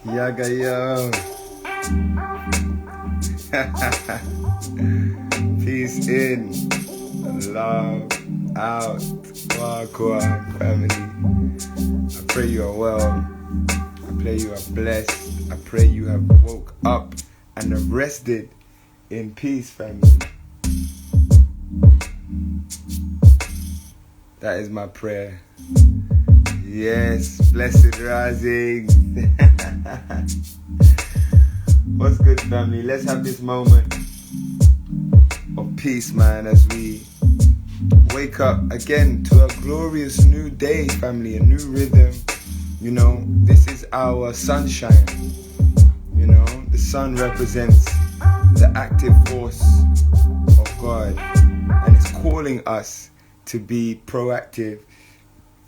Yaga yo. Peace in, love out. Wagwan family. I pray you are well. I pray you are blessed. I pray you have woke up and have rested in peace, family. That is my prayer. Yes, blessed rising. What's good, family? Let's have this moment of peace, man, as we wake up again to a glorious new day, family, a new rhythm. You know, this is our sunshine. You know, the sun represents the active force of God, and it's calling us to be proactive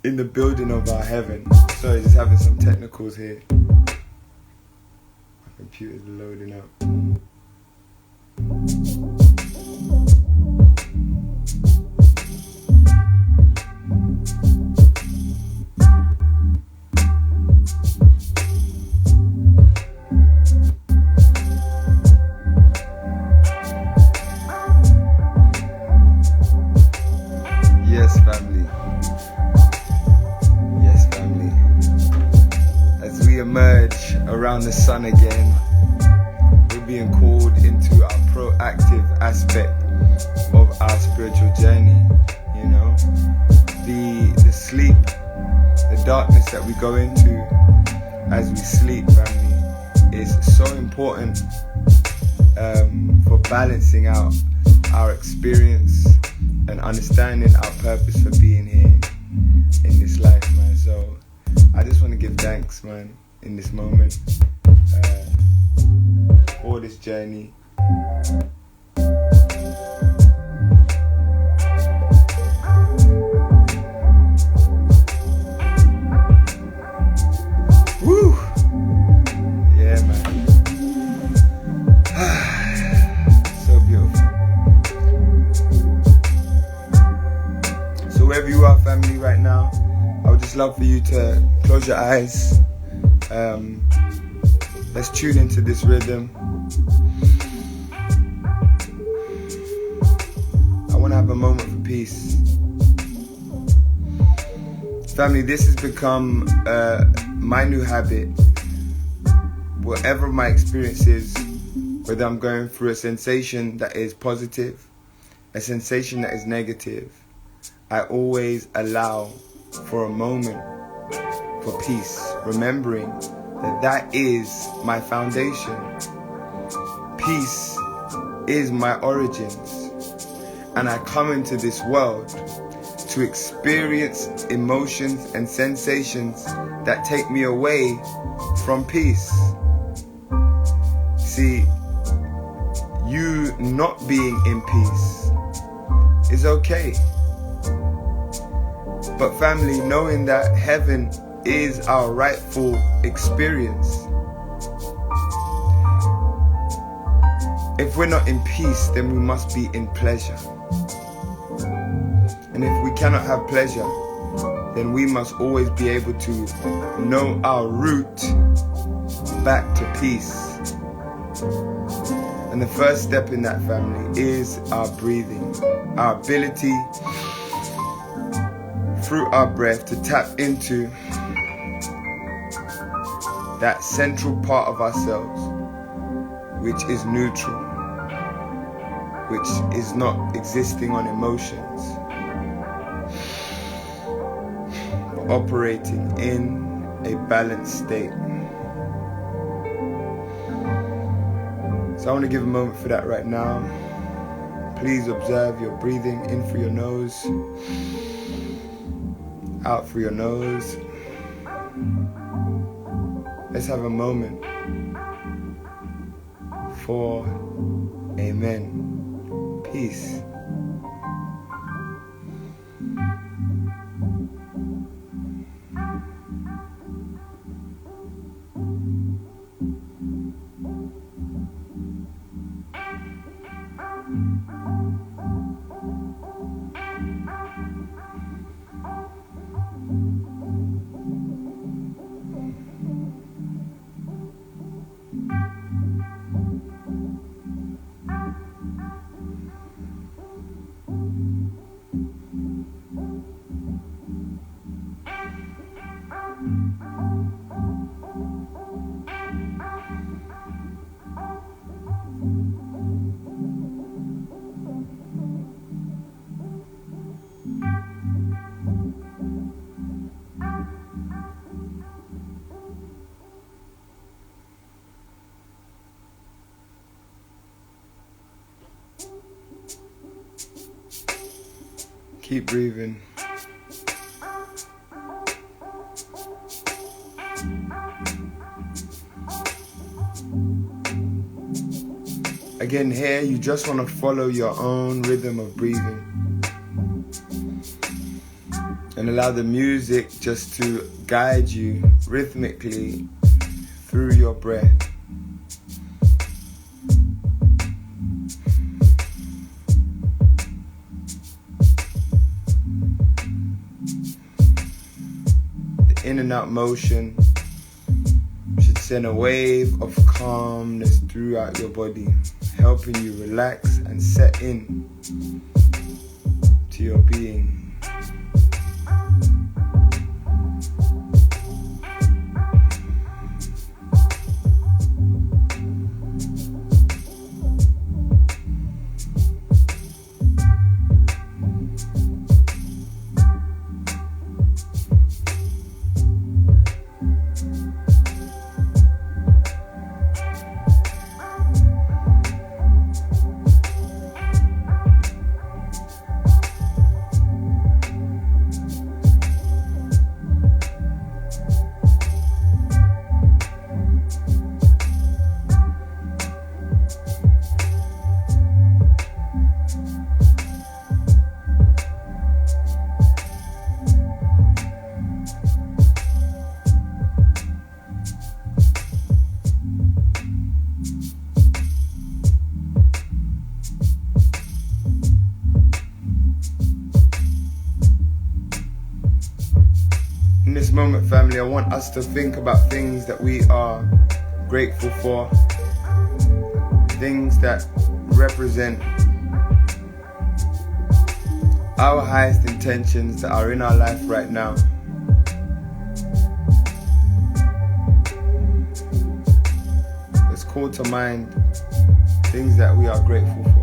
in the building of our heaven. Sorry, just having some technicals here. My computer's loading up. Yes, family. Yes, family. As we emerge around the sun again, we're being called into our proactive aspect of our spiritual journey. You know, the sleep, the darkness that we go into as we sleep, family, is so important for balancing out our experience and understanding our purpose for being here in this life, man. So I just want to give thanks, man, in this moment for this journey. Woo! Yeah, man. So beautiful. So wherever you are, family, right now, I would just love for you to close your eyes. Let's tune into this rhythm. I want to have a moment for peace. Family, this has become my new habit. Whatever my experience is, whether I'm going through a sensation that is positive, a sensation that is negative, I always allow for a moment for peace, remembering that is my foundation. Peace is my origins, and I come into this world to experience emotions and sensations that take me away from peace. See, you not being in peace is okay. But family, knowing that heaven is our rightful experience. If we're not in peace, then we must be in pleasure. And if we cannot have pleasure, then we must always be able to know our route back to peace. And the first step in that, family, is our breathing, our ability through our breath to tap into that central part of ourselves, which is neutral, which is not existing on emotions, operating in a balanced state. So I want to give a moment for that right now. Please observe your breathing in through your nose, out through your nose. Let's have a moment for amen. Peace. Keep breathing. Again, here you just want to follow your own rhythm of breathing and allow the music just to guide you rhythmically through your breath. The in and out motion should send a wave of calmness throughout your body, helping you relax and set in to your being. In this moment, family, I want us to think about things that we are grateful for, things that represent our highest intentions that are in our life right now. Let's call to mind things that we are grateful for.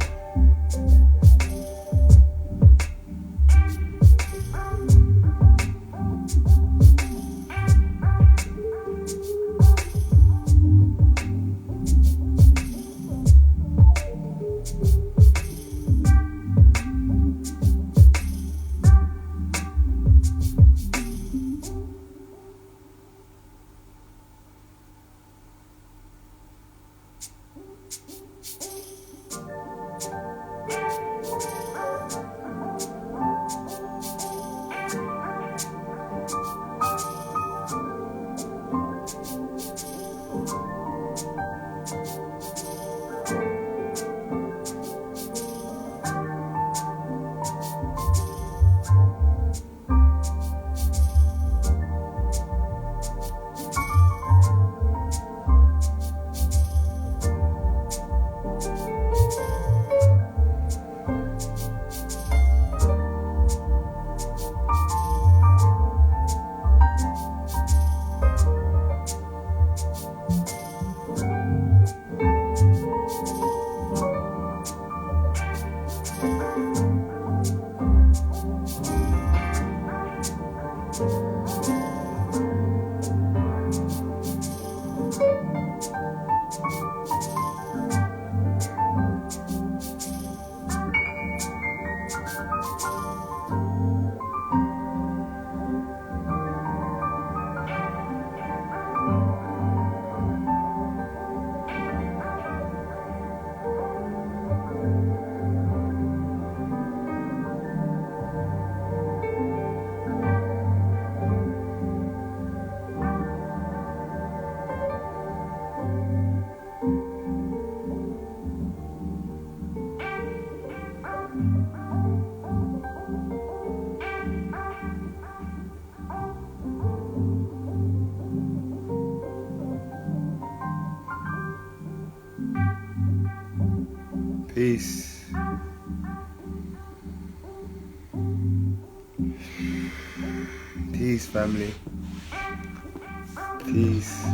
Peace. Peace, family. Peace.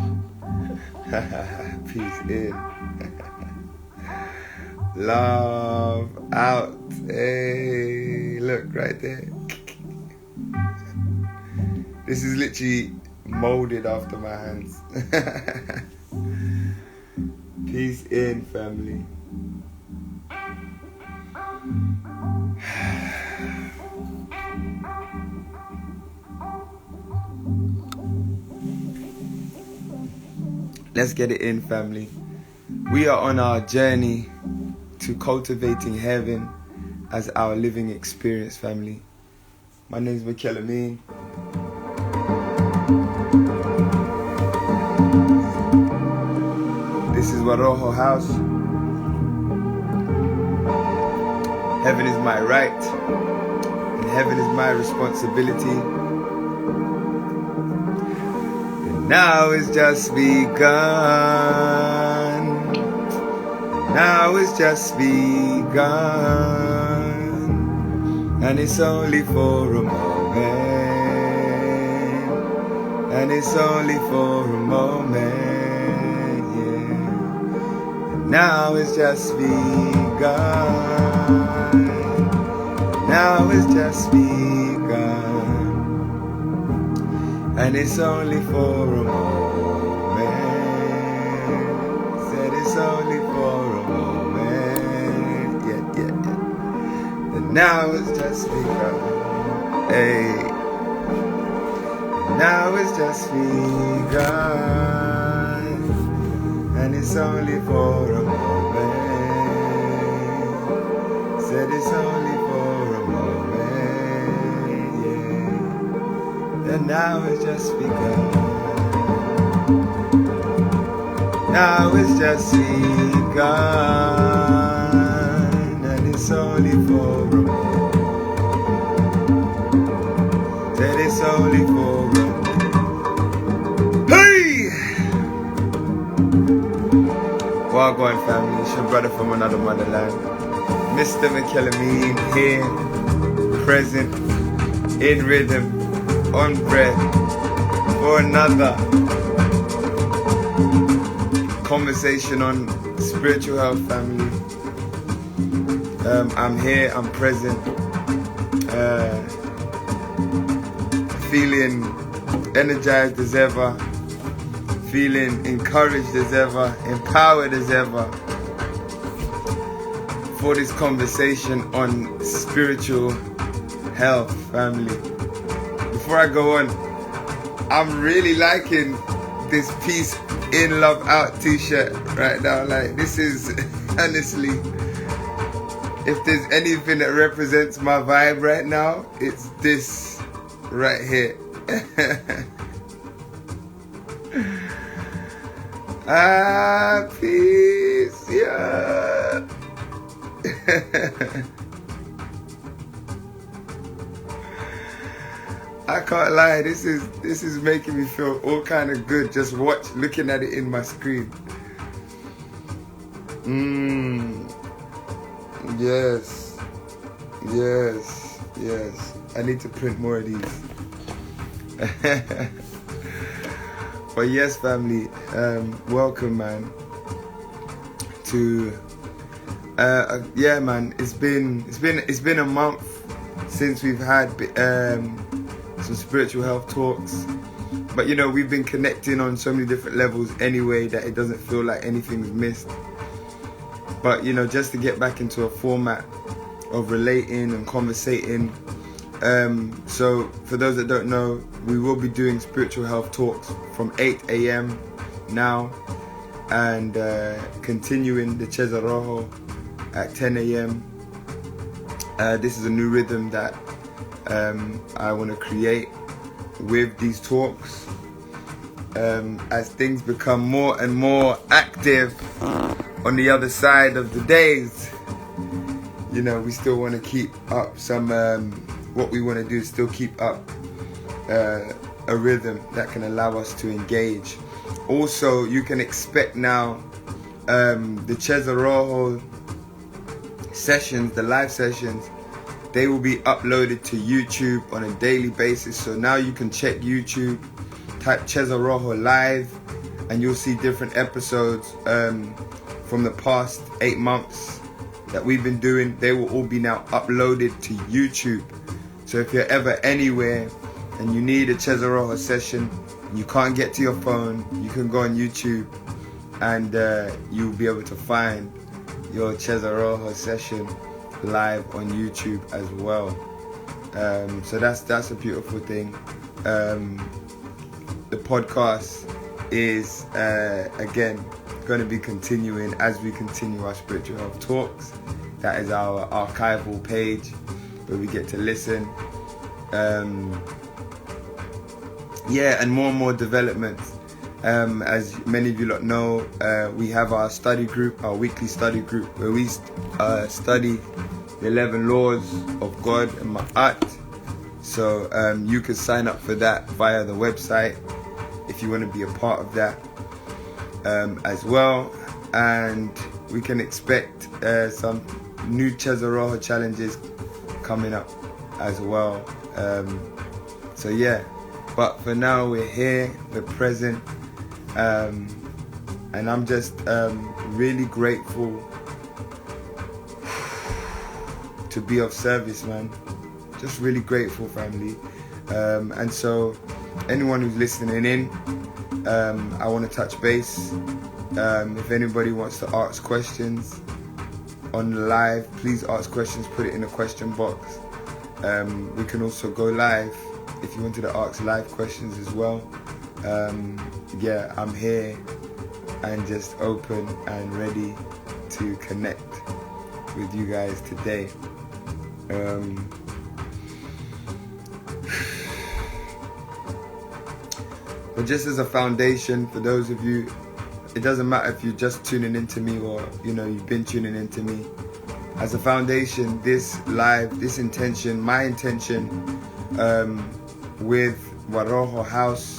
Peace in. Love out. Hey, look right there. This is literally molded after my hands. Peace in, family. Let's get it in, family. We are on our journey to cultivating heaven as our living experience, family. My name is Mikel. This is Waroho House. Heaven is my right, and heaven is my responsibility. And now it's just begun. Now it's just begun. And it's only for a moment. And it's only for a moment, yeah. And now it's just begun. Now it's just begun. And it's only for a moment. Said it's only for a moment. Yeah. And now it's just begun. Hey. Now it's just begun. And it's only for a moment. Said it's only for a moment, yeah. And now it's just begun. Now it's just begun. And it's only for a moment. Said it's only for a moment. Hey! Wagwan family, it's your brother from another motherland. Mr. Mikel here, present, in rhythm, on breath, for another conversation on spiritual health, family. I'm here, I'm present, feeling energized as ever, feeling encouraged as ever, empowered as ever, for this conversation on spiritual health, family. Before I go on, I'm really liking this Peace In Love Out t-shirt right now. Like, this is honestly, if there's anything that represents my vibe right now, it's this right here. Peace, yeah. I can't lie, this is making me feel all kind of good just looking at it in my screen. Yes. I need to print more of these. But yes, family, welcome, man, to man, it's been a month since we've had some spiritual health talks, but we've been connecting on so many different levels anyway that it doesn't feel like anything's missed. But just to get back into a format of relating and conversating, so for those that don't know, we will be doing spiritual health talks from 8 a.m. now, and continuing the Cheza Rojo at 10 a.m. This is a new rhythm that I want to create with these talks, as things become more and more active on the other side of the days. We still want to keep up some, what we want to do is still keep up a rhythm that can allow us to engage. Also, you can expect now the Cheza Rojo sessions, the live sessions, they will be uploaded to YouTube on a daily basis. So now you can check YouTube, type Cheza Rojo live, and you'll see different episodes from the past 8 months that we've been doing. They will all be now uploaded to YouTube. So if you're ever anywhere and you need a Cheza Rojo session, and you can't get to your phone, you can go on YouTube and you'll be able to find your Cheza Rojo session live on YouTube as well. So that's a beautiful thing. The podcast is again going to be continuing as we continue our spiritual health talks. That is our archival page where we get to listen. And more developments. As many of you lot know, we have our study group, our weekly study group, where we study the 11 laws of God and Ma'at. So you can sign up for that via the website if you want to be a part of that as well. And we can expect some new Chezaroho challenges coming up as well. But for now we're here, we're present, and I'm just really grateful to be of service, man. Just really grateful, family. And so anyone who's listening in, I want to touch base. If anybody wants to ask questions on the live, please ask questions, put it in the question box. We can also go live if you wanted to ask live questions as well. I'm here and just open and ready to connect with you guys today. But just as a foundation for those of you, it doesn't matter if you're just tuning into me or you've been tuning into me. As a foundation, this live, this intention, my intention with Waroho House,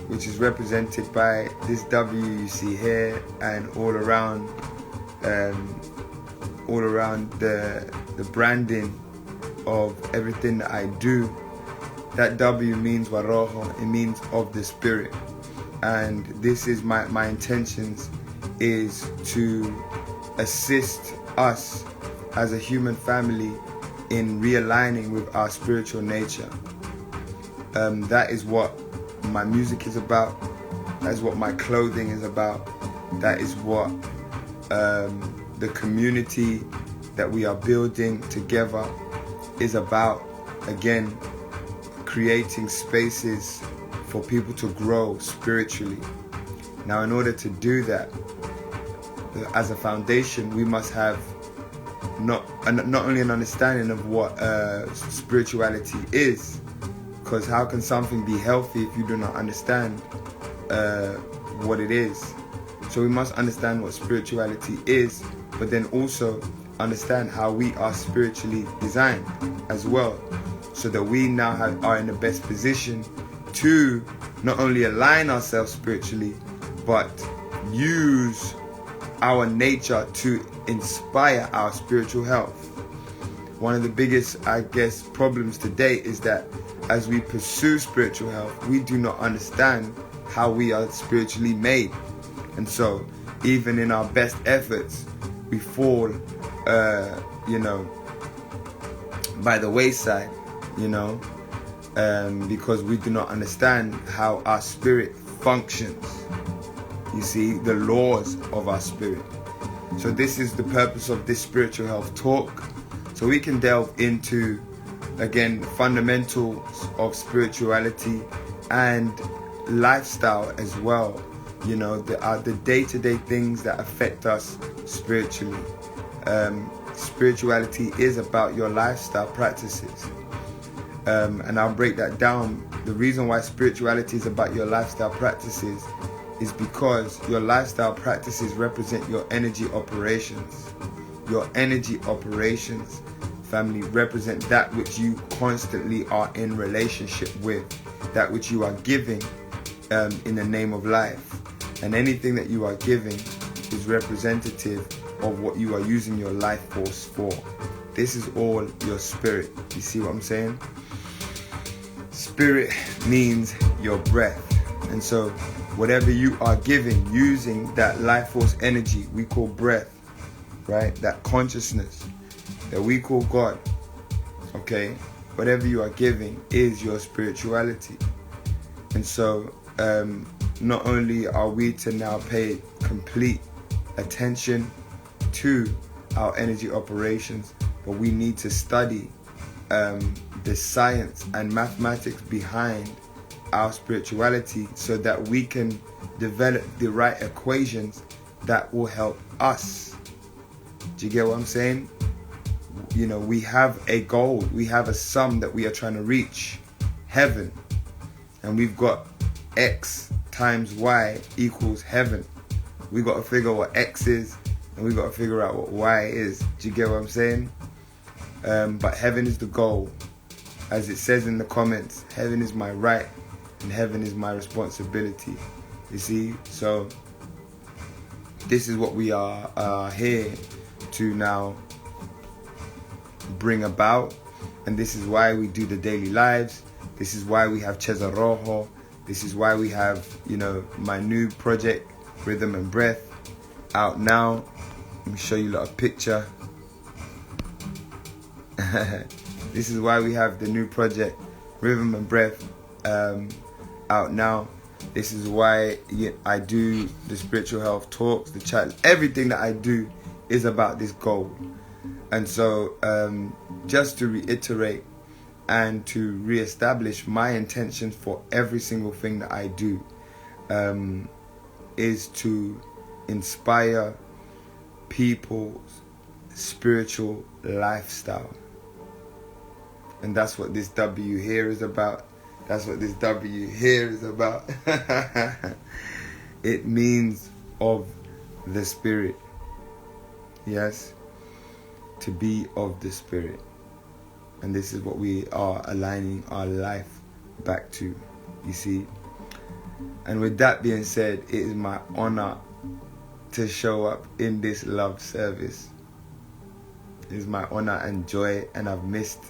which is represented by this W you see here, and all around the branding of everything that I do. That W means Waroho, it means of the Spirit. And this is my intentions, is to assist us as a human family in realigning with our spiritual nature. That is what my music is about. That is what my clothing is about. That is what the community that we are building together is about. Again, creating spaces for people to grow spiritually. Now, in order to do that, as a foundation, we must have not only an understanding of what spirituality is, because how can something be healthy if you do not understand what it is? So we must understand what spirituality is, but then also understand how we are spiritually designed as well, so that we now are in the best position to not only align ourselves spiritually, but use our nature to inspire our spiritual health. One of the biggest, problems today is that as we pursue spiritual health, we do not understand how we are spiritually made. And so, even in our best efforts, we fall, by the wayside, because we do not understand how our spirit functions. You see, the laws of our spirit. So this is the purpose of this spiritual health talk. So we can delve into, again, fundamentals of spirituality and lifestyle as well. The day-to-day things that affect us spiritually. Spirituality is about your lifestyle practices. And I'll break that down. The reason why spirituality is about your lifestyle practices is because your lifestyle practices represent your energy operations. Your energy operations, family, represent that which you constantly are in relationship with, that which you are giving in the name of life. And anything that you are giving is representative of what you are using your life force for. This is all your spirit. You see what I'm saying? Spirit means your breath. And so whatever you are giving, using that life force energy we call breath, right? That consciousness that we call God, okay? Whatever you are giving is your spirituality. And so not only are we to now pay complete attention to our energy operations, but we need to study the science and mathematics behind our spirituality so that we can develop the right equations that will help us. Do you get what I'm saying? You know, we have a goal, we have a sum that we are trying to reach, heaven, and we've got X times Y equals heaven. We got to figure what X is, and we got to figure out what Y is. Do you get what I'm saying? But heaven is the goal. As it says in the comments, heaven is my right and heaven is my responsibility. You see? So this is what we are here to now bring about, and this is why we do the daily lives. This is why we have Cesar Rojo. This is why we have, you know, my new project, Rhythm and Breath, out now. Let me show you a little picture. This is why we have the new project, Rhythm and Breath, out now. This is why I do the spiritual health talks, the chat. Everything that I do is about this goal. And so, just to reiterate and to reestablish my intentions for every single thing that I do, is to inspire people's spiritual lifestyle. And that's what this W here is about. That's what this W here is about. It means of the Spirit. Yes? To be of the Spirit. And this is what we are aligning our life back to. You see? And with that being said, it is my honor to show up in this love service. It is my honor and joy, and I've missed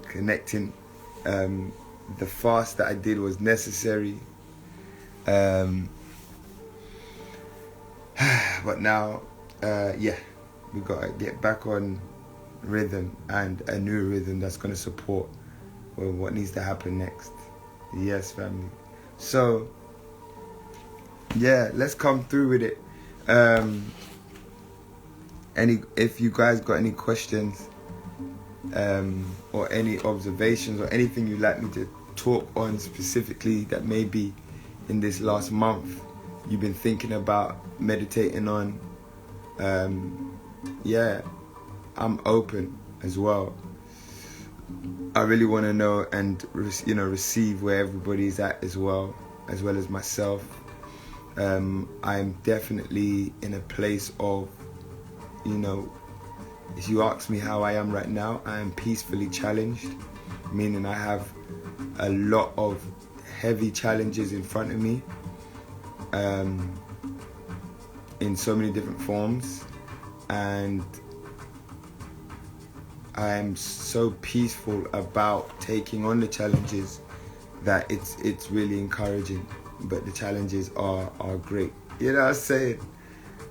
connecting. The fast that I did was necessary, but now we got to get back on rhythm, and a new rhythm that's going to support what needs to happen next. Yes, family. So let's come through with it. If you guys got any questions, or any observations, or anything you'd like me to talk on specifically that maybe in this last month you've been thinking about, meditating on, I'm open as well. I really want to know and receive where everybody's at as well as myself. I'm definitely in a place of, if you ask me how I am right now, I am peacefully challenged, meaning I have a lot of heavy challenges in front of me, in so many different forms, and I am so peaceful about taking on the challenges that it's really encouraging. But the challenges are great, you know what I'm saying?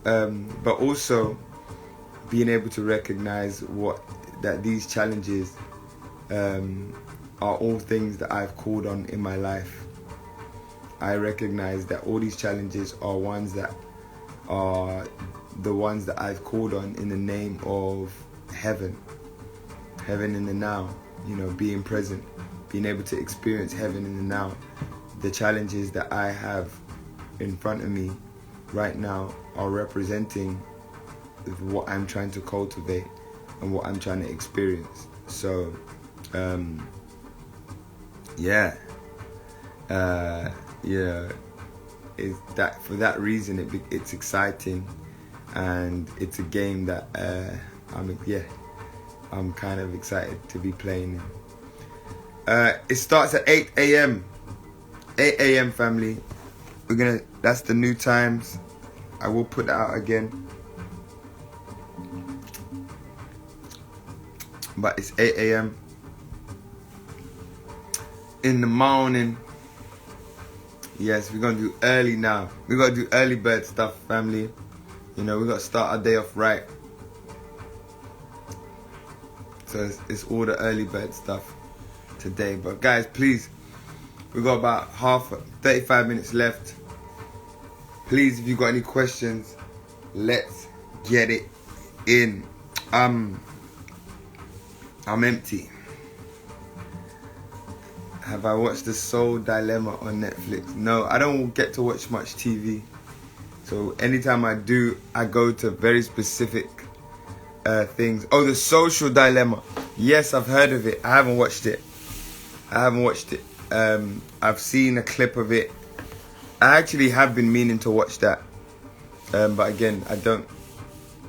But also being able to recognize that these challenges are all things that I've called on in my life. I recognize that all these challenges are ones that are the ones that I've called on in the name of heaven in the now, being present, being able to experience heaven in the now. The challenges that I have in front of me right now are representing what I'm trying to cultivate and what I'm trying to experience. So, it's that for that reason it's exciting, and it's a game that I'm kind of excited to be playing. It starts at 8 a.m. 8 a.m. family. That's the new times. I will put that out again. But it's 8 a.m. in the morning. Yes, we're going to do early now. We're going to do early bird stuff, family. We're going to start our day off right. So it's all the early bird stuff today. But guys, please, we got about 35 minutes left. Please, if you got any questions, let's get it in. I'm empty. Have I watched The Soul Dilemma on Netflix? No, I don't get to watch much TV. So anytime I do, I go to very specific things. Oh, The Social Dilemma. Yes, I've heard of it. I haven't watched it. I've seen a clip of it. I actually have been meaning to watch that. But again, I don't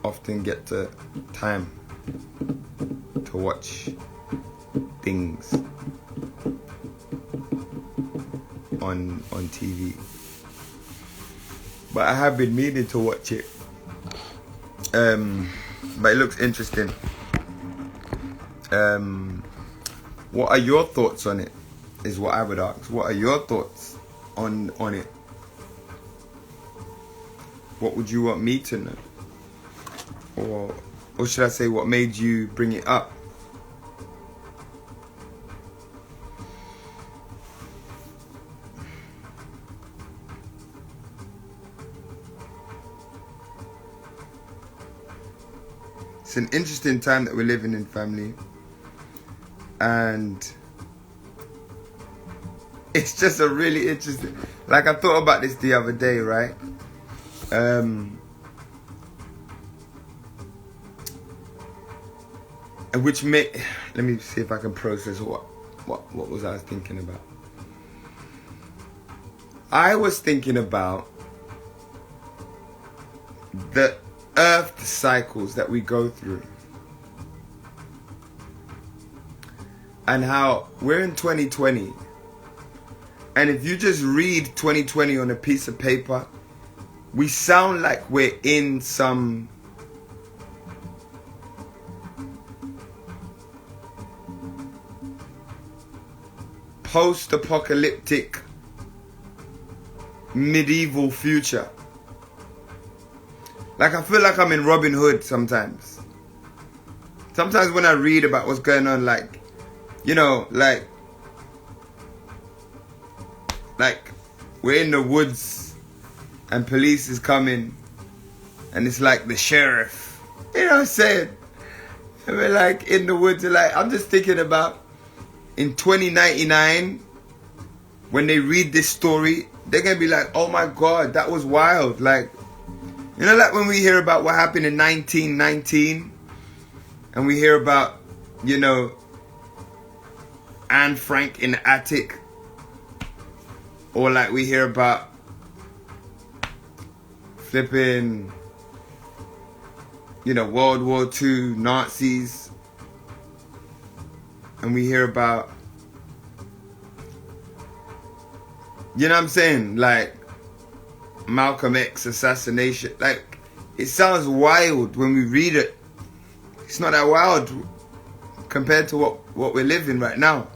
often get the time to watch things on TV. But I have been meaning to watch it. But it looks interesting. What are your thoughts on it? Is what I would ask. What are your thoughts on it? What would you want me to know? Or should I say, what made you bring it up? It's an interesting time that we're living in, family. And it's just a really interesting... Like, I thought about this the other day, right? And which let me see if I can process what was I thinking about. I was thinking about the earth cycles that we go through, and how we're in 2020, and if you just read 2020 on a piece of paper, we sound like we're in some post-apocalyptic medieval future. Like, I feel like I'm in Robin Hood sometimes. Sometimes when I read about what's going on, like, you know, like we're in the woods and police is coming and it's like the sheriff. You know what I'm saying? And we're like in the woods, and like, I'm just thinking about in 2099, when they read this story, they're going to be like, oh my God, that was wild. Like, you know, like when we hear about what happened in 1919, and we hear about, you know, Anne Frank in the attic, or like we hear about flipping, you know, World War II, Nazis, and we hear about, you know what I'm saying, like Malcolm X assassination. Like, it sounds wild when we read it. It's not that wild compared to what we're living right now.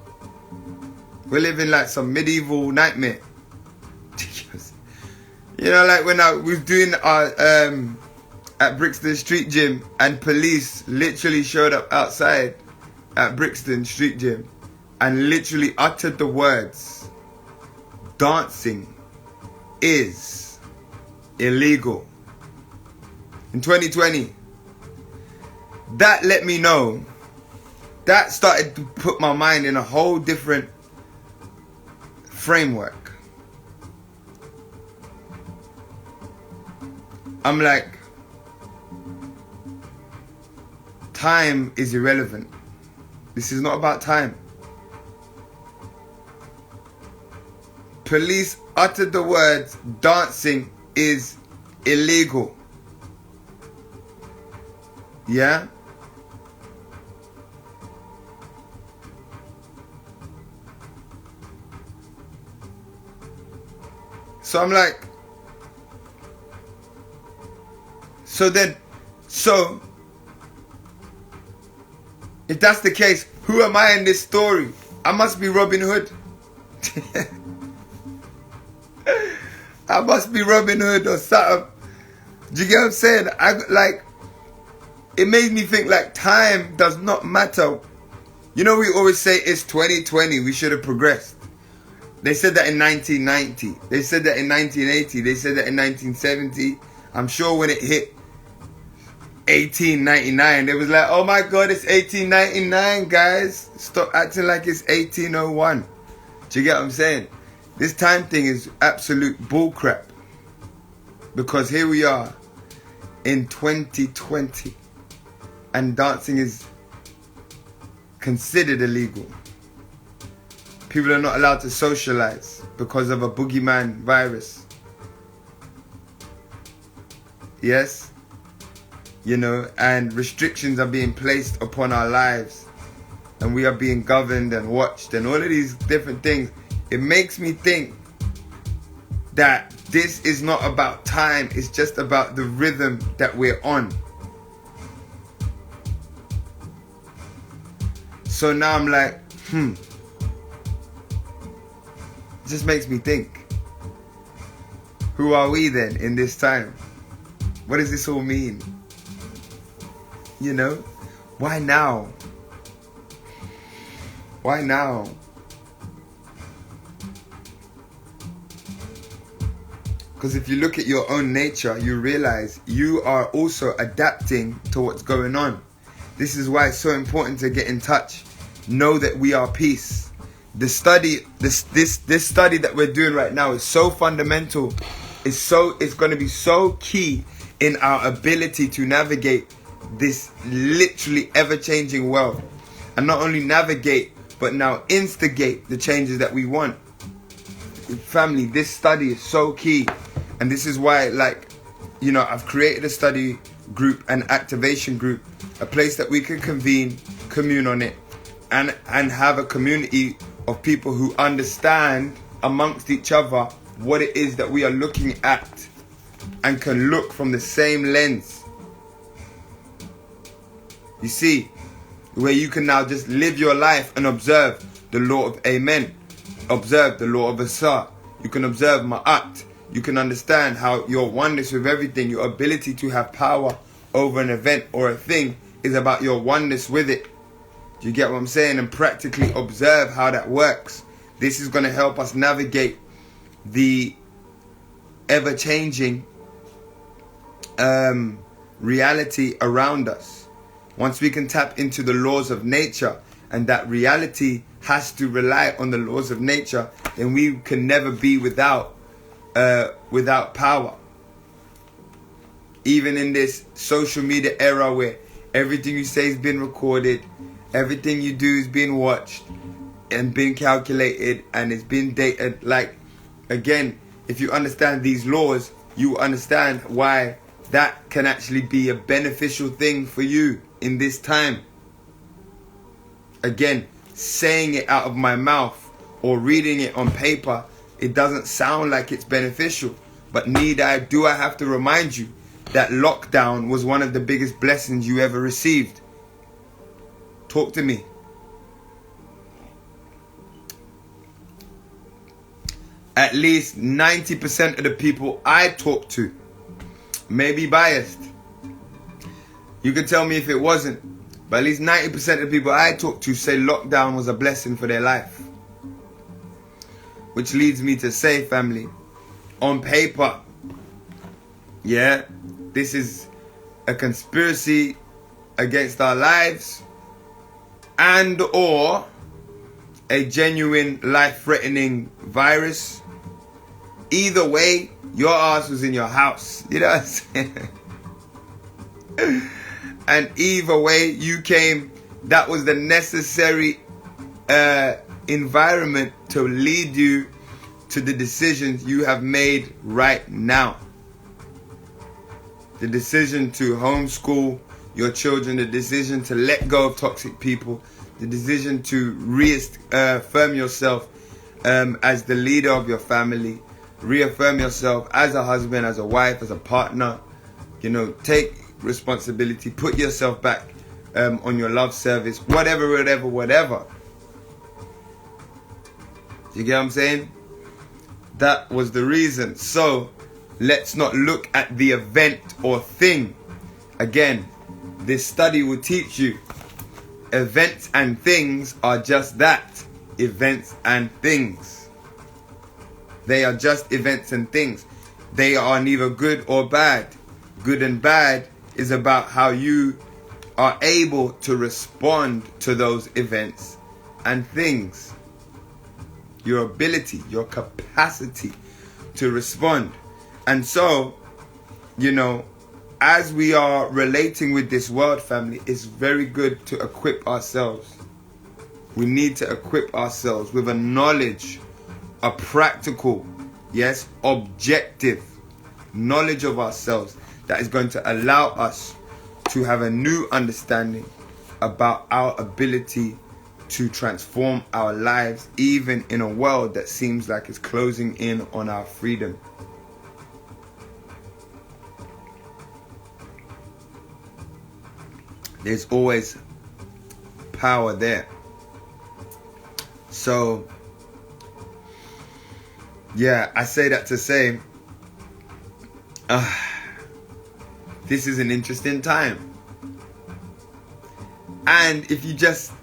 We're living like some medieval nightmare. You know, like when I was doing our at Brixton Street Gym, and police literally showed up outside at Brixton Street Gym and literally uttered the words, dancing is illegal. In 2020. That let me know. That started to put my mind in a whole different framework. I'm like, time is irrelevant. This is not about time. Police uttered the words, dancing is illegal. Yeah? So I'm like, so if that's the case, who am I in this story? I must be Robin Hood. I must be Robin Hood or something. Do you get what I'm saying? It made me think, like, time does not matter. You know, we always say it's 2020, we should have progressed. They said that in 1990. They said that in 1980. They said that in 1970. I'm sure when it hit 1899, they was like, oh my God, it's 1899, guys. Stop acting like it's 1801. Do you get what I'm saying? This time thing is absolute bullcrap. Because here we are in 2020 and dancing is considered illegal. People are not allowed to socialize because of a boogeyman virus. Yes? You know, and restrictions are being placed upon our lives. And we are being governed and watched and all of these different things. It makes me think that this is not about time. It's just about the rhythm that we're on. So now I'm like, It just makes me think. Who are we then in this time? What does this all mean? You know? Why now? Why now? Because if you look at your own nature, you realize you are also adapting to what's going on. This is why it's so important to get in touch. Know that we are peace. The study, this study that we're doing right now is so fundamental. It's going to be so key in our ability to navigate this literally ever-changing world. And not only navigate, but now instigate the changes that we want. Family, this study is so key. And this is why, I've created a study group, an activation group, a place that we can convene, commune on it, and have a community of people who understand amongst each other what it is that we are looking at and can look from the same lens. You see, where you can now just live your life and observe the law of Amen, observe the law of Asa. You can observe Ma'at. You can understand how your oneness with everything, your ability to have power over an event or a thing is about your oneness with it. Do you get what I'm saying? And practically observe how that works. This is going to help us navigate the ever-changing reality around us. Once we can tap into the laws of nature, and that reality has to rely on the laws of nature, then we can never be without power. Even in this social media era where everything you say has been recorded, everything you do is being watched and been calculated and it's been dated. Again, if you understand these laws, you understand why that can actually be a beneficial thing for you in this time. Again, saying it out of my mouth or reading it on paper, it doesn't sound like it's beneficial. But do I have to remind you that lockdown was one of the biggest blessings you ever received? Talk to me. At least 90% of the people I talk to may be biased. You can tell me if it wasn't, but at least 90% of the people I talk to say lockdown was a blessing for their life. Which leads me to say, family, on paper, this is a conspiracy against our lives and or a genuine life-threatening virus. Either way, your ass was in your house. You know what I'm saying? And either way you came, that was the necessary environment to lead you to the decisions you have made right now. The decision to homeschool your children, the decision to let go of toxic people, the decision to reaffirm yourself as the leader of your family, reaffirm yourself as a husband, as a wife, as a partner. Take responsibility, put yourself back on your love service, whatever. You get what I'm saying? That was the reason. So let's not look at the event or thing. Again, this study will teach you events and things are just that. Events and things. They are just events and things. They are neither good or bad. Good and bad is about how you are able to respond to those events and things. your ability, your capacity to respond. And so, as we are relating with this world, family, it's very good to equip ourselves. We need to equip ourselves with a knowledge, a practical, objective knowledge of ourselves that is going to allow us to have a new understanding about our ability to transform our lives, even in a world that seems like it's closing in on our freedom. There's always power there. So, I say that to say, this is an interesting time. And if you just,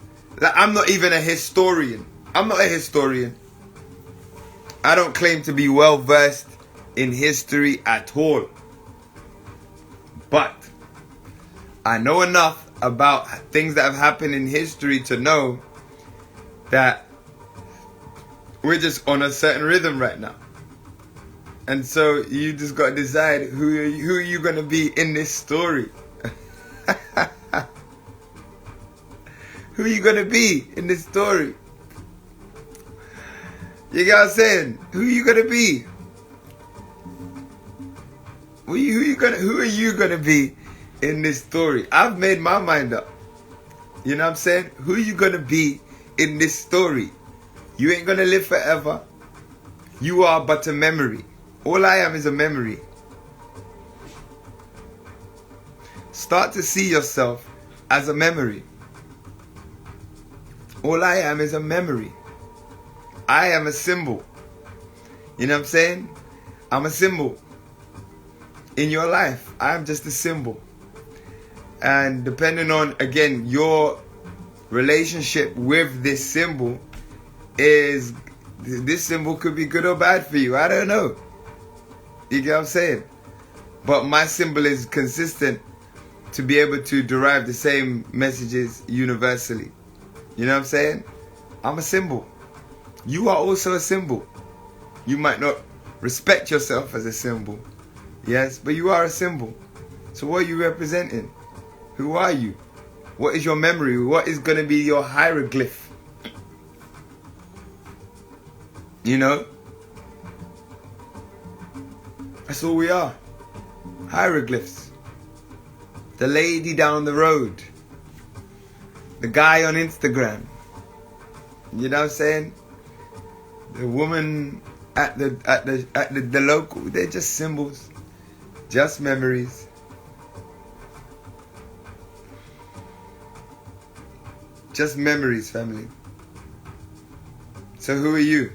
I'm not even a historian. I'm not a historian. I don't claim to be well versed in history at all. But I know enough about things that have happened in history to know that we're just on a certain rhythm right now. And so you just got to decide who are you going to be in this story. Who are you going to be in this story? You get what I'm saying? Who are you going to be? Who are you going to be in this story? I've made my mind up. You know what I'm saying? Who are you going to be in this story? You ain't going to live forever. You are but a memory. All I am is a memory. Start to see yourself as a memory. All I am is a memory. I am a symbol. You know what I'm saying? I'm a symbol. In your life, I am just a symbol. And depending on, again, your relationship with this symbol, this symbol could be good or bad for you. I don't know. You get what I'm saying? But my symbol is consistent to be able to derive the same messages universally. You know what I'm saying? I'm a symbol. You are also a symbol. You might not respect yourself as a symbol. Yes, but you are a symbol. So what are you representing? Who are you? What is your memory? What is going to be your hieroglyph? You know? That's all we are. Hieroglyphs. The lady down the road. The guy on Instagram. You know what I'm saying? The woman at the local. They're just symbols. Just memories. Just memories, family. So who are you?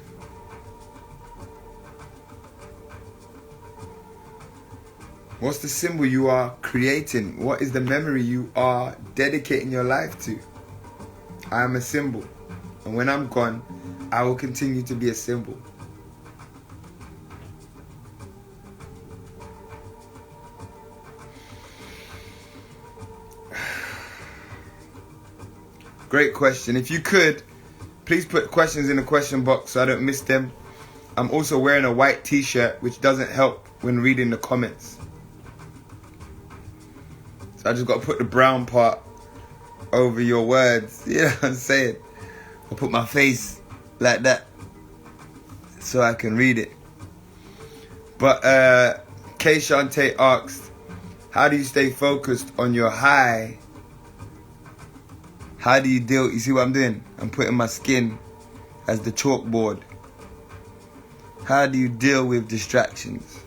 What's the symbol you are creating? What is the memory you are dedicating your life to? I am a symbol. And when I'm gone, I will continue to be a symbol. Great question. If you could, please put questions in the question box so I don't miss them. I'm also wearing a white t-shirt, which doesn't help when reading the comments. So I just got to put the brown part over your words. You know what I'm saying? I'll put my face like that so I can read it. But K. Shante asked, how do you stay focused on your high? How do you deal? You see what I'm doing? I'm putting my skin as the chalkboard. How do you deal with distractions?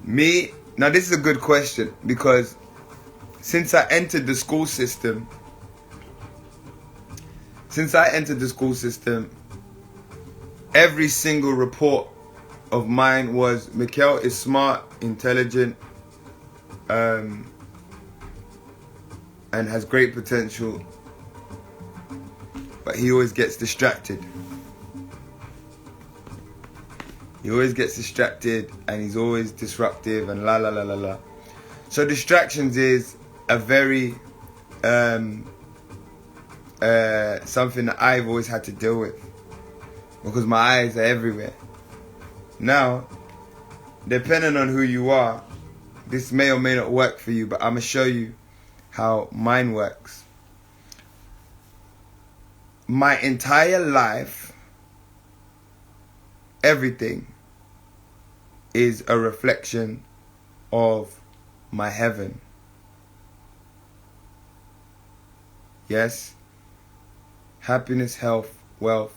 Me? Now this is a good question, because since I entered the school system, every single report of mine was Mikel is smart, intelligent, and has great potential, but he always gets distracted. He always gets distracted and he's always disruptive and la la la la la. So distractions is a very something that I've always had to deal with, because my eyes are everywhere. Now, depending on who you are, this may or may not work for you, but I'm going to show you how mine works. My entire life, everything is a reflection of my heaven. Yes? Happiness, health, wealth,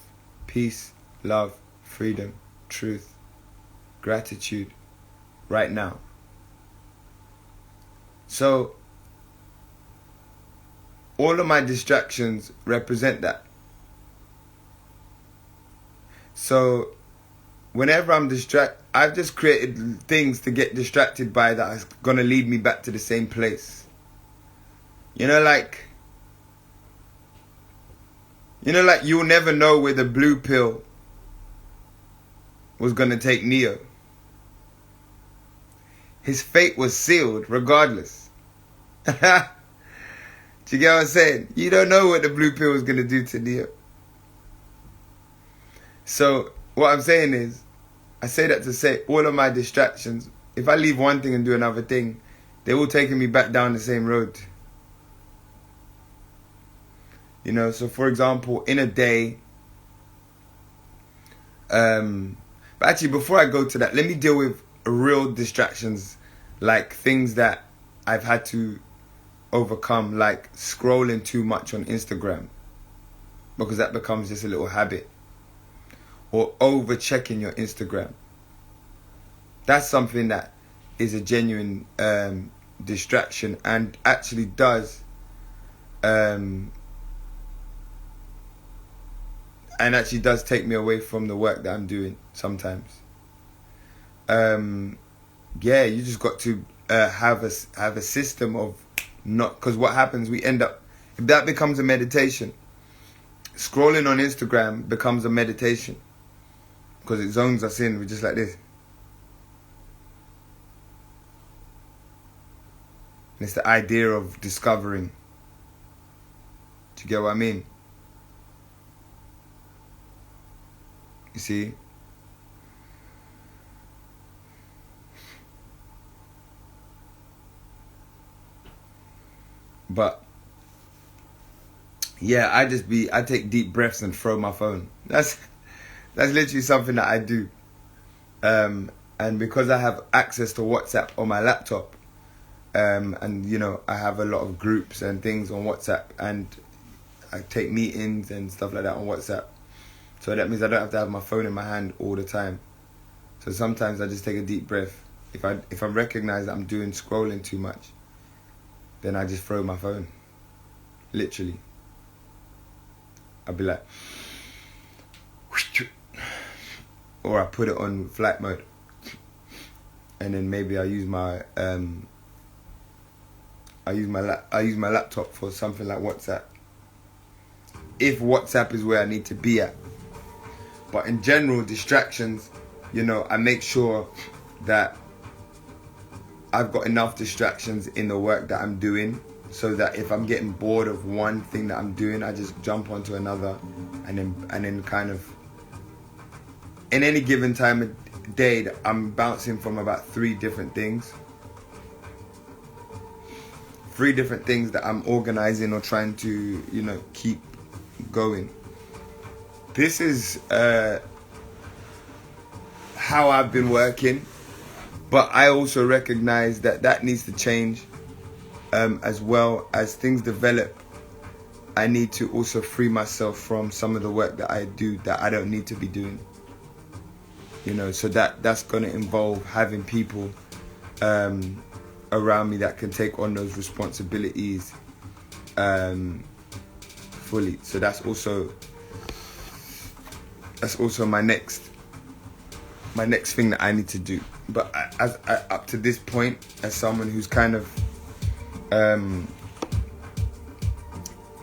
peace, love, freedom, truth, gratitude, right now. So, all of my distractions represent that. So, whenever I'm distracted, I've just created things to get distracted by that are going to lead me back to the same place. You know, like you'll never know where the blue pill was going to take Neo. His fate was sealed regardless. Do you get what I'm saying? You don't know what the blue pill was going to do to Neo. So, what I'm saying is, I say that to say all of my distractions, if I leave one thing and do another thing, they're all taking me back down the same road. You know, so for example, in a day, but actually before I go to that, let me deal with real distractions, like things that I've had to overcome, like scrolling too much on Instagram, because that becomes just a little habit. Or over checking your Instagram. That's something that is a genuine distraction, and actually does take me away from the work that I'm doing sometimes. Yeah, you just got to have a system of not, because what happens, we end up, if that becomes a meditation, scrolling on Instagram becomes a meditation. Because it zones us in, we're just like this. And it's the idea of discovering. Do you get what I mean? You see? But yeah, I take deep breaths and throw my phone. That's literally something that I do. And because I have access to WhatsApp on my laptop, and you know, I have a lot of groups and things on WhatsApp, and I take meetings and stuff like that on WhatsApp. So that means I don't have to have my phone in my hand all the time. So sometimes I just take a deep breath. If I recognize that I'm scrolling too much, then I just throw my phone. Literally. I'll be like, or I put it on flight mode, and then maybe I use my laptop for something like WhatsApp, if WhatsApp is where I need to be at. But in general, distractions, you know, I make sure that I've got enough distractions in the work that I'm doing, so that if I'm getting bored of one thing that I'm doing, I just jump onto another, and then kind of, in any given time of day, I'm bouncing from about 3 different things. 3 different things that I'm organizing or trying to, you know, keep going. This is how I've been working, but I also recognize that needs to change, as well as things develop. I need to also free myself from some of the work that I do that I don't need to be doing. You know, so that's going to involve having people around me that can take on those responsibilities fully. So that's also my next thing that I need to do. But as up to this point, as someone who's kind of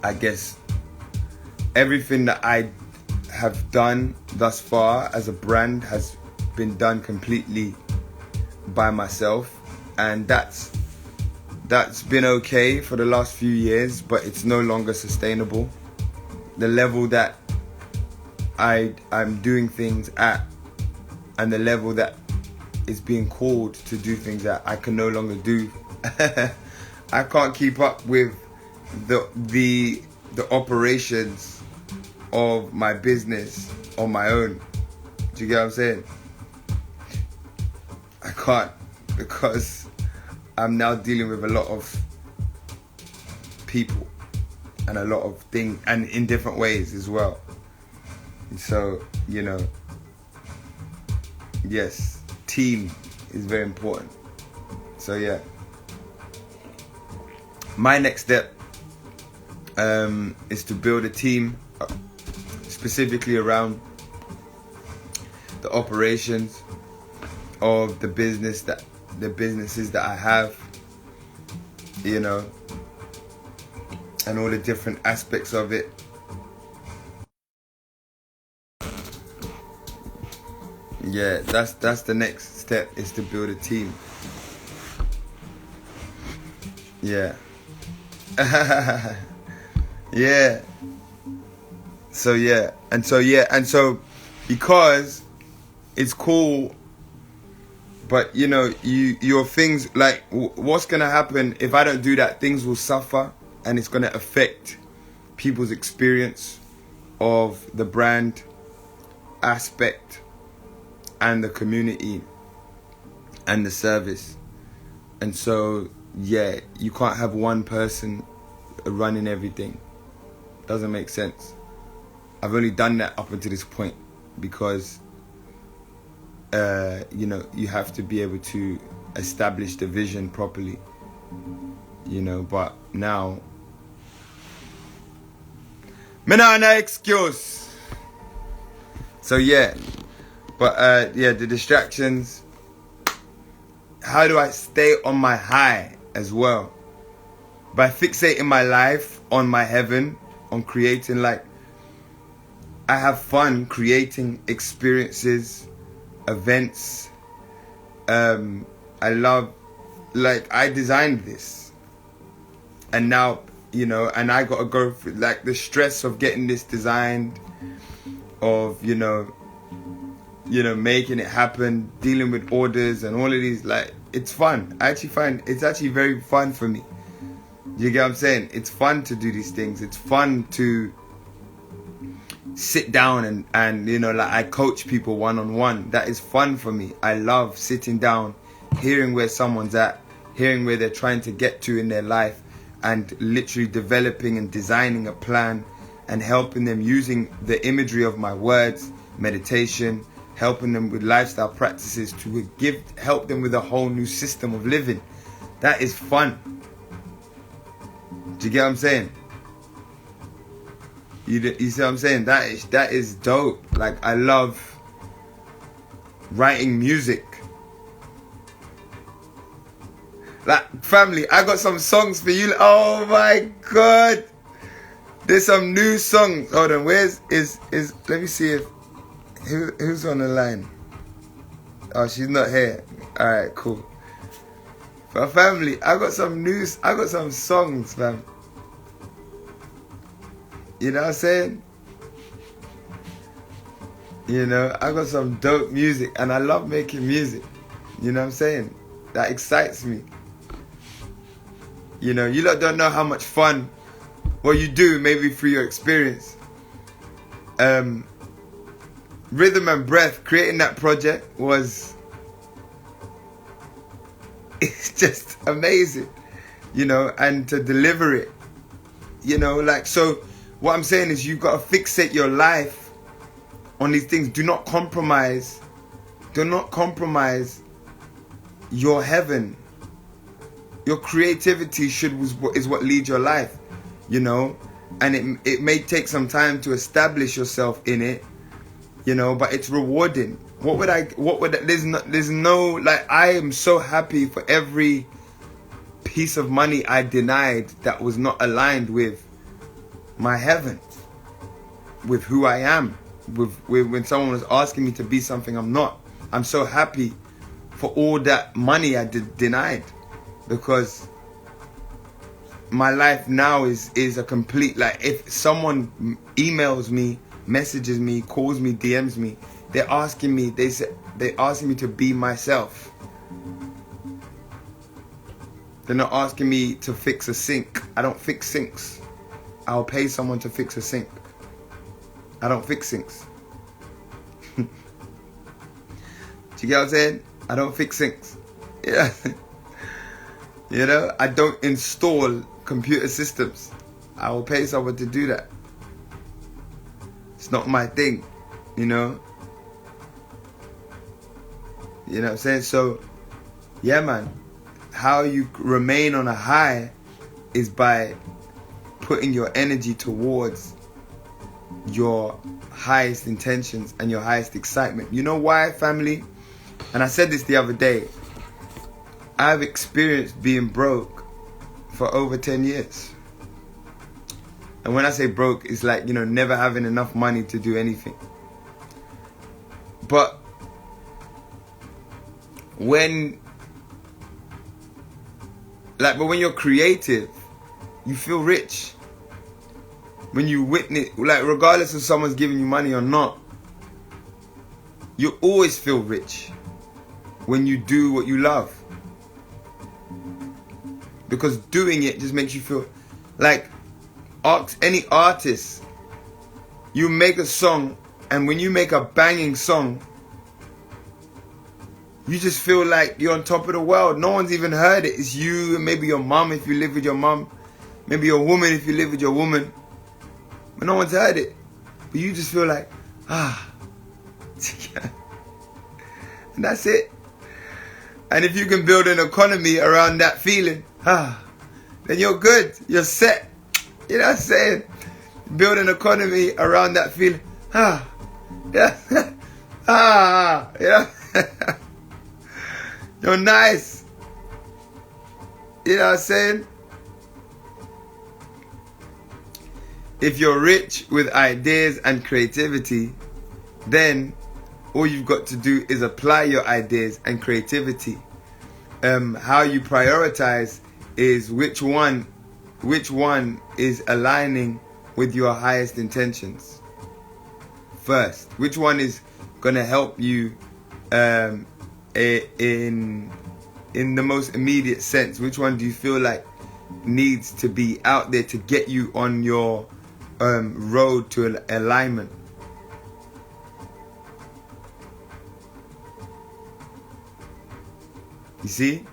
I guess everything that I have done thus far as a brand has been done completely by myself, and that's been okay for the last few years, but it's no longer sustainable. the level that I'm doing things at, and the level that is being called to do things that I can no longer do. I can't keep up with the operations of my business on my own. Do you get what I'm saying? I can't, because I'm now dealing with a lot of people and a lot of things, and in different ways as well. So, you know, yes, team is very important. So yeah, my next step is to build a team specifically around the operations of the businesses that I have, you know, and all the different aspects of it. Yeah, that's the next step, is to build a team. Yeah. Yeah. So because it's cool, but you know, your things, like what's gonna happen if I don't do that? Things will suffer, and it's gonna affect people's experience of the brand aspect and the community and the service. And so yeah, you can't have one person running everything. Doesn't make sense. I've only done that up until this point because you know, you have to be able to establish the vision properly, you know. But now, me no excuse. So yeah, but yeah, the distractions. How do I stay on my high as well? By fixating my life on my heaven, on creating, like, I have fun creating experiences, events. I love, like, I designed this, and now, you know, and I gotta go through like the stress of getting this designed, of you know, making it happen, dealing with orders and all of these. Like, it's fun. I actually find it's actually very fun for me. You get what I'm saying? It's fun to do these things. It's fun to sit down and you know, like, I coach people one-on-one. That is fun for me. I love sitting down, hearing where someone's at, hearing where they're trying to get to in their life, and literally developing and designing a plan and helping them using the imagery of my words, meditation, helping them with lifestyle practices to help them with a whole new system of living. That is fun. Do you get what I'm saying? You see what I'm saying? That is dope. Like, I love writing music. Like, family, I got some songs for you. Oh my God. There's some new songs. Hold on, where's let me see if who's on the line. Oh, she's not here. Alright, cool. For family, I got some songs, fam. You know what I'm saying? You know, I got some dope music, and I love making music. You know what I'm saying? That excites me. You know, you lot don't know how much fun, well, you do, maybe through your experience. Rhythm and Breath, creating that project was, it's just amazing, you know, and to deliver it, you know, like, so what I'm saying is, you've got to fixate your life on these things. Do not compromise your heaven. Your creativity is what leads your life, you know, and it may take some time to establish yourself in it, you know, but it's rewarding. There's no, like, I am so happy for every piece of money I denied that was not aligned with my heaven, with who I am, with when someone was asking me to be something I'm not. I'm so happy for all that money I denied, because my life now is a complete, like, if someone emails me, messages me, calls me, DMs me, they're asking me to be myself. They're not asking me to fix a sink. I don't fix sinks. I'll pay someone to fix a sink. I don't fix sinks. Do you get what I'm saying? I don't fix sinks. Yeah. You know, I don't install computer systems. I will pay someone to do that. It's not my thing, you know. You know what I'm saying? So, yeah, man. How you remain on a high is by putting your energy towards your highest intentions and your highest excitement. You know why, family? And I said this the other day. I've experienced being broke for over 10 years. And when I say broke, it's like, you know, never having enough money to do anything. But when you're creative, you feel rich. When you witness, like, regardless of someone's giving you money or not, you always feel rich when you do what you love. Because doing it just makes you feel like, ask any artist. You make a song, and when you make a banging song, you just feel like you're on top of the world. No one's even heard it. It's you and maybe your mom if you live with your mom. Maybe your woman if you live with your woman. But no one's heard it. But you just feel like, and that's it. And if you can build an economy around that feeling, then you're good. You're set. You know what I'm saying? Build an economy around that feeling. Yeah. Yeah. You're nice. You know what I'm saying? If you're rich with ideas and creativity, then all you've got to do is apply your ideas and creativity. How you prioritize is which one is aligning with your highest intentions first. Which one is gonna help you in the most immediate sense? Which one do you feel like needs to be out there to get you on your road to alignment? You see?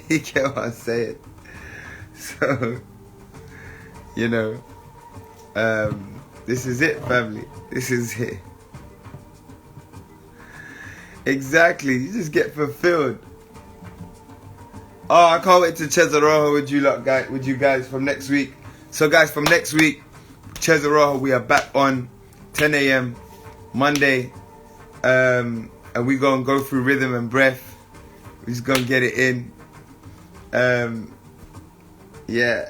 You get what I'm saying? So, you know, this is it, family. This is it. Exactly. You just get fulfilled. Oh, I can't wait to Chesarojo with you guys from next week. So, guys, from next week, Chesarojo, we are back on 10 a.m. Monday. And we're going to go through rhythm and breath. We're just going to get it in. Yeah.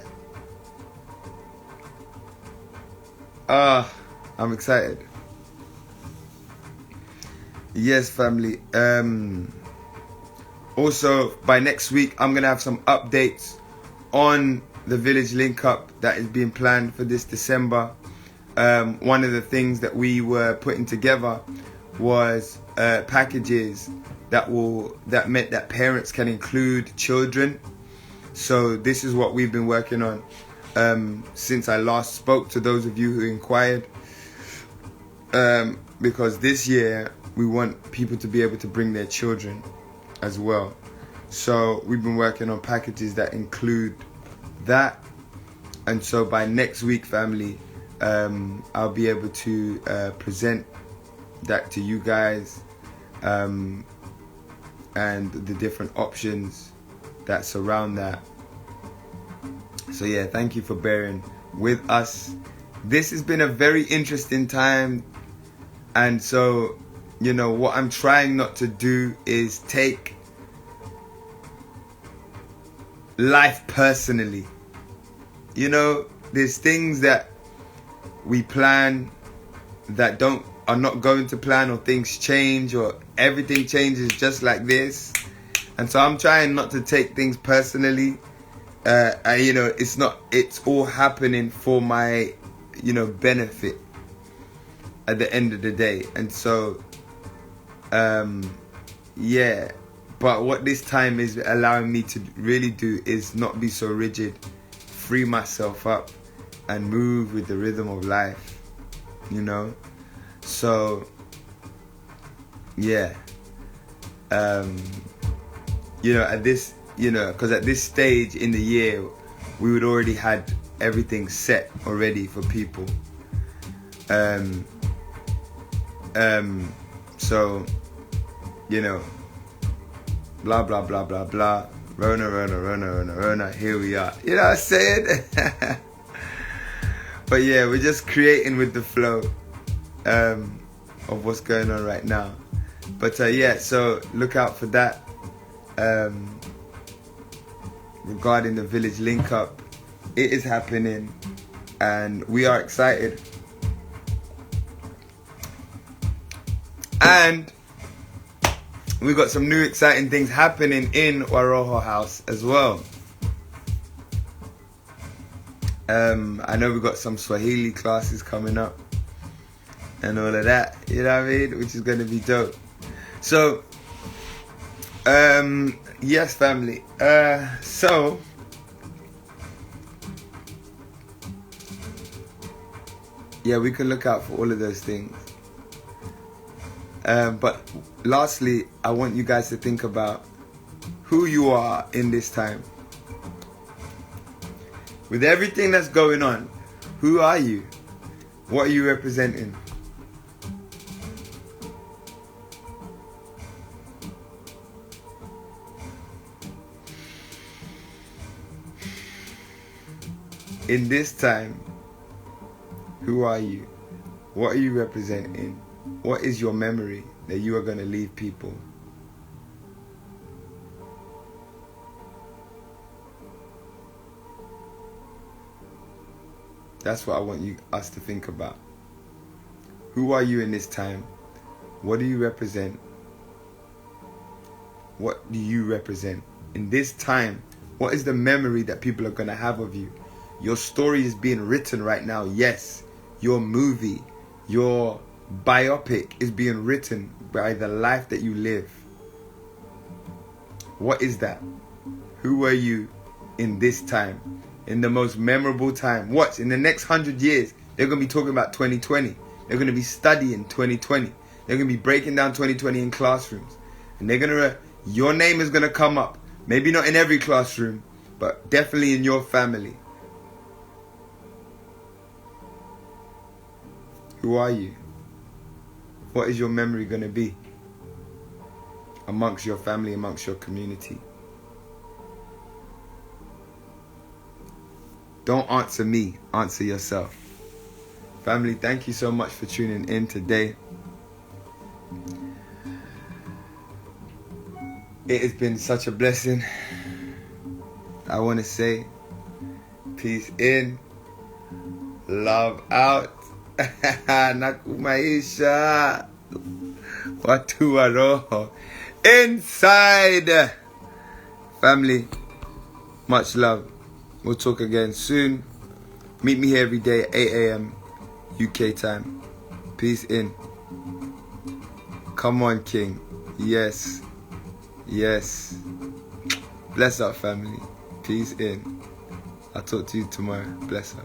I'm excited. Yes, family. Also, by next week, I'm going to have some updates on the Village Link Up that is being planned for this December. One of the things that we were putting together was packages that meant that parents can include children. So this is what we've been working on since I last spoke to those of you who inquired. Because this year we want people to be able to bring their children as well. So we've been working on packages that include that. And so by next week, family, I'll be able to present that to you guys, and the different options that surround that. So yeah, thank you for bearing with us. This has been a very interesting time, and so, you know, what I'm trying not to do is take life personally. You know, there's things that we plan that don't are not going to plan, or things change, or everything changes just like this. And so I'm trying not to take things personally. It's all happening for my, benefit at the end of the day. And so, but what this time is allowing me to really do is not be so rigid, free myself up and move with the rhythm of life, So, at this, because at this stage in the year, we would already had everything set already for people. So, blah, blah, blah, blah, blah. Rona, here we are. You know what I'm saying? But yeah, we're just creating with the flow of what's going on right now. But so look out for that. Regarding the village link up, it is happening and we are excited. And we got some new exciting things happening in Waroho House as well. I know we got some Swahili classes coming up and all of that, you know what I mean, which is going to be dope. So, yes, family. So, yeah, we can look out for all of those things. But lastly, I want you guys to think about who you are in this time. With everything that's going on, who are you? What are you representing? In this time, who are you? What are you representing? What is your memory that you are going to leave people? That's what I want us to think about. Who are you in this time? What do you represent? What do you represent? In this time, what is the memory that people are going to have of you? Your story is being written right now, yes. Your movie, your biopic is being written by the life that you live. What is that? Who are you in this time? In the most memorable time? Watch, in the next 100 years, they're going to be talking about 2020. They're going to be studying 2020. They're going to be breaking down 2020 in classrooms. And your name is going to come up. Maybe not in every classroom, but definitely in your family. Who are you? What is your memory going to be amongst your family, amongst your community? Don't answer me, answer yourself. Family, thank you so much for tuning in today. It has been such a blessing. I want to say peace in, love out. Nakumaisha watu wa roho inside. Family, much love. We'll talk again soon. Meet me here every day at 8 a.m. UK time. Peace in. Come on, King. Yes. Bless up, family. Peace in. I'll talk to you tomorrow. Bless up.